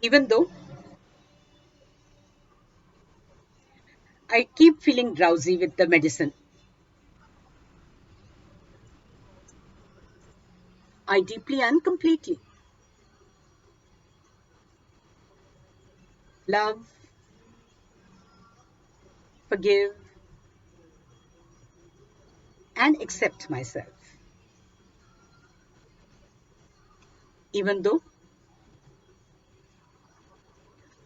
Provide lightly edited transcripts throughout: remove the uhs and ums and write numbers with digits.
Even though I keep feeling drowsy with the medicine, I deeply and completely love, forgive, and accept myself. Even though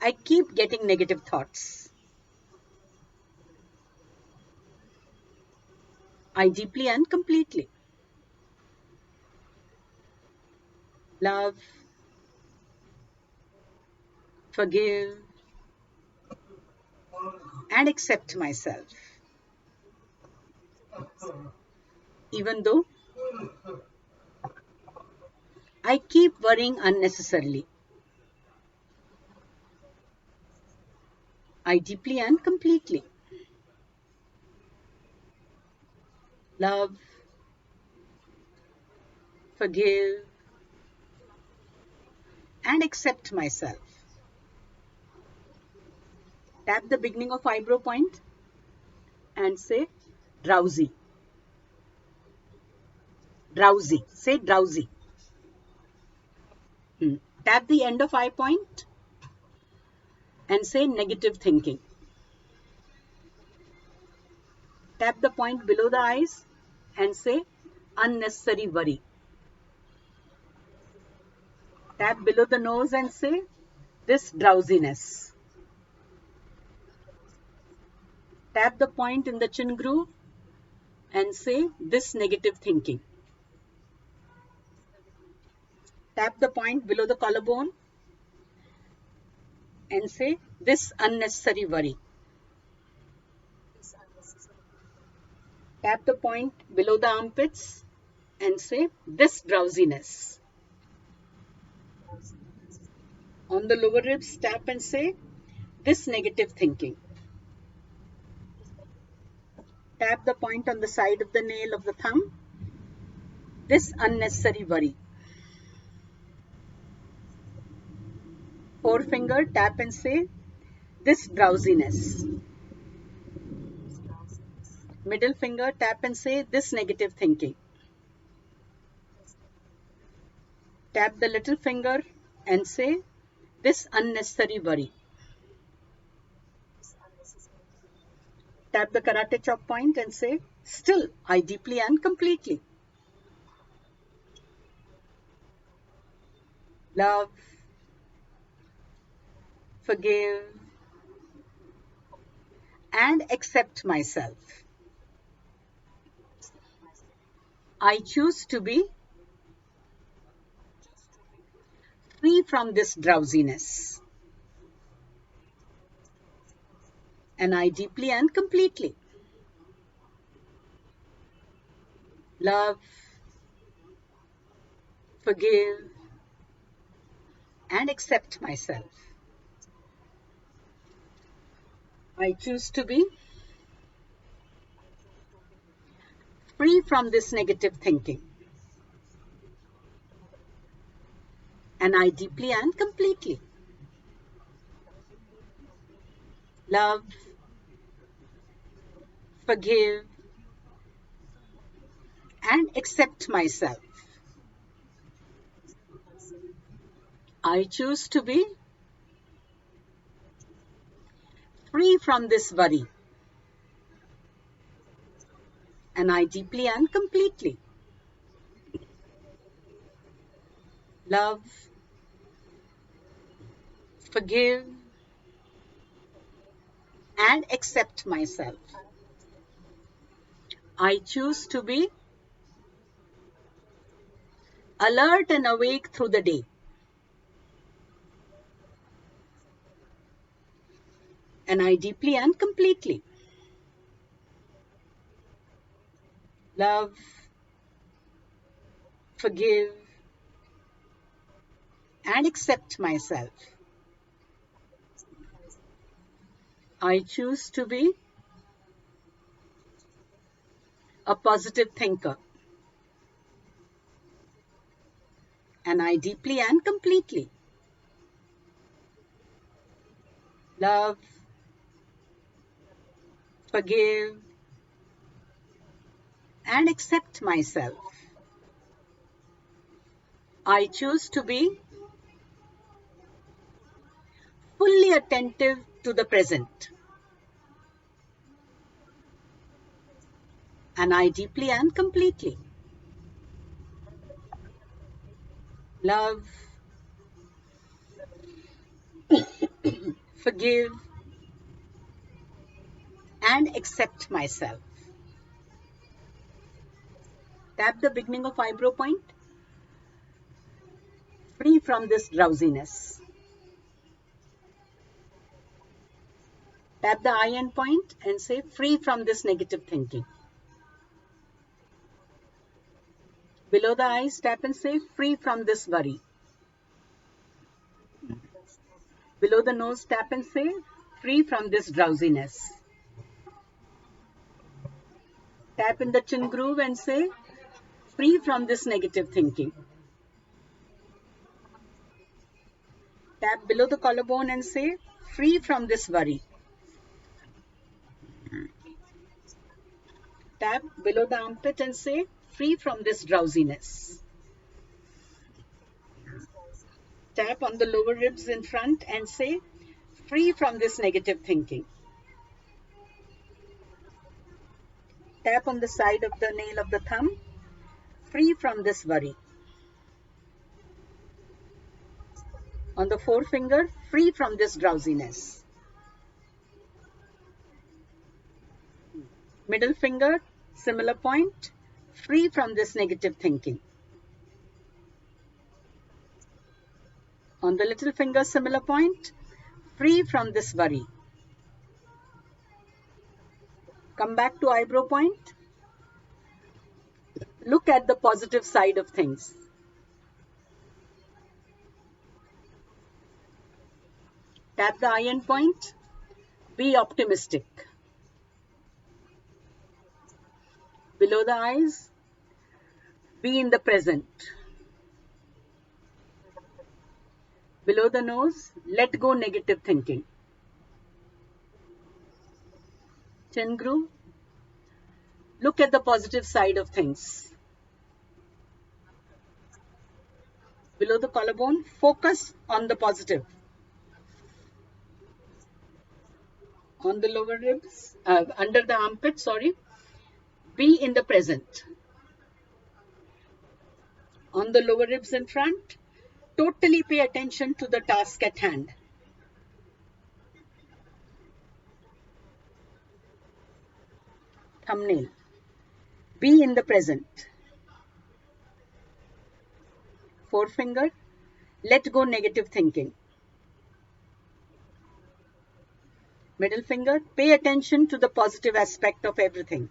I keep getting negative thoughts, I deeply and completely love, forgive, and accept myself. Even though I keep worrying unnecessarily, I deeply and completely love, forgive, and accept myself. Tap the beginning of eyebrow point and say drowsy. Drowsy. Say drowsy. Tap the end of eye point and say negative thinking. Tap the point below the eyes and say unnecessary worry. Tap below the nose and say this drowsiness. Tap the point in the chin groove and say this negative thinking. Tap the point below the collarbone and say this unnecessary worry. Tap the point below the armpits and say this drowsiness. On the lower ribs, tap and say this negative thinking. Tap the point on the side of the nail of the thumb, this unnecessary worry. Forefinger, tap and say this drowsiness. Middle finger, tap and say this negative thinking. Tap the little finger and say this unnecessary worry. Tap the karate chop point and say still I deeply and completely love, forgive, and accept myself. I choose to be free from this drowsiness. And I deeply and completely love, forgive, and accept myself. I choose to be free from this negative thinking. And I deeply and completely love, forgive, and accept myself. I choose to be free from this worry. And I deeply and completely love, forgive, and accept myself. I choose to be alert and awake through the day. And I deeply and completely love, forgive, and accept myself. I choose to be a positive thinker. And I deeply and completely love, forgive, and accept myself. I choose to be fully attentive to the present. And I deeply and completely love, forgive, and accept myself. Tap the beginning of eyebrow point, free from this drowsiness. Tap the eye end point and say, free from this negative thinking. Below the eyes, tap and say, free from this worry. Below the nose, tap and say, free from this drowsiness. Tap in the chin groove and say, free from this negative thinking. Tap below the collarbone and say, free from this worry. Tap below the armpit and say, free from this drowsiness. Tap on the lower ribs in front and say, free from this negative thinking. Tap on the side of the nail of the thumb, free from this worry. On the forefinger, free from this drowsiness. Middle finger, similar point, free from this negative thinking. On the little finger, similar point, free from this worry. Come back to eyebrow point. Look at the positive side of things. Tap the eye end point. Be optimistic. Below the eyes, be in the present. Below the nose, let go negative thinking. Chin groove, look at the positive side of things. Below the collarbone, focus on the positive. On the lower ribs, under the armpit, be in the present. On the lower ribs in front, totally pay attention to the task at hand. Thumbnail, be in the present. Forefinger, let go negative thinking. Middle finger, pay attention to the positive aspect of everything.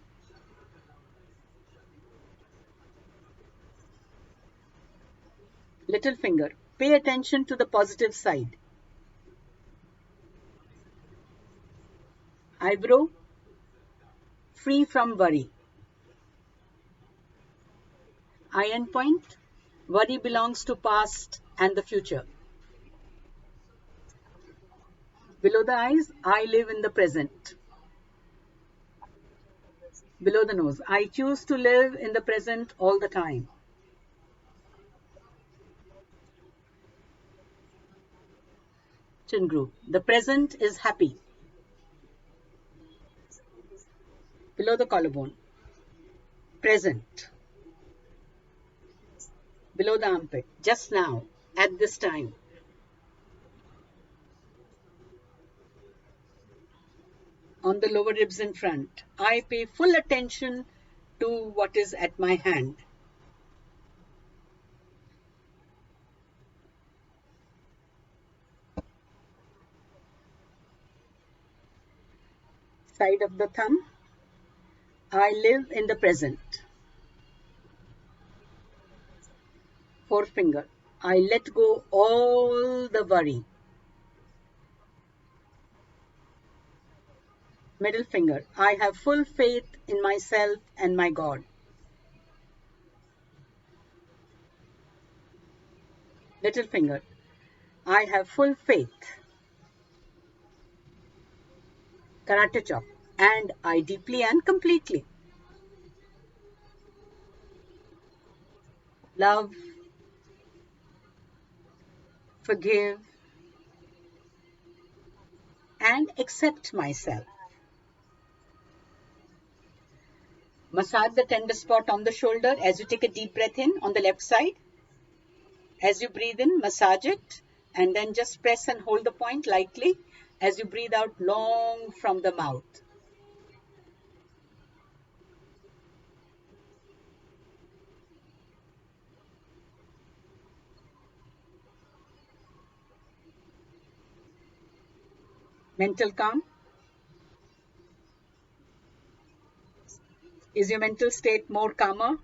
Little finger, pay attention to the positive side. Eyebrow, free from worry. Eye end point, worry belongs to past and the future. Below the eyes, I live in the present. Below the nose, I choose to live in the present all the time. Chin groove, the present is happy. Below the collarbone, present. Below the armpit, just now, at this time. On the lower ribs in front, I pay full attention to what is at my hand. Side of the thumb, I live in the present. Forefinger, I let go all the worry. Middle finger, I have full faith in myself and my God. Little finger, I have full faith. Karate chop. And I deeply and completely love, forgive, and accept myself. Massage the tender spot on the shoulder as you take a deep breath in on the left side. As you breathe in, massage it, and then just press and hold the point lightly as you breathe out long from the mouth. Mental calm. Is your mental state more calmer?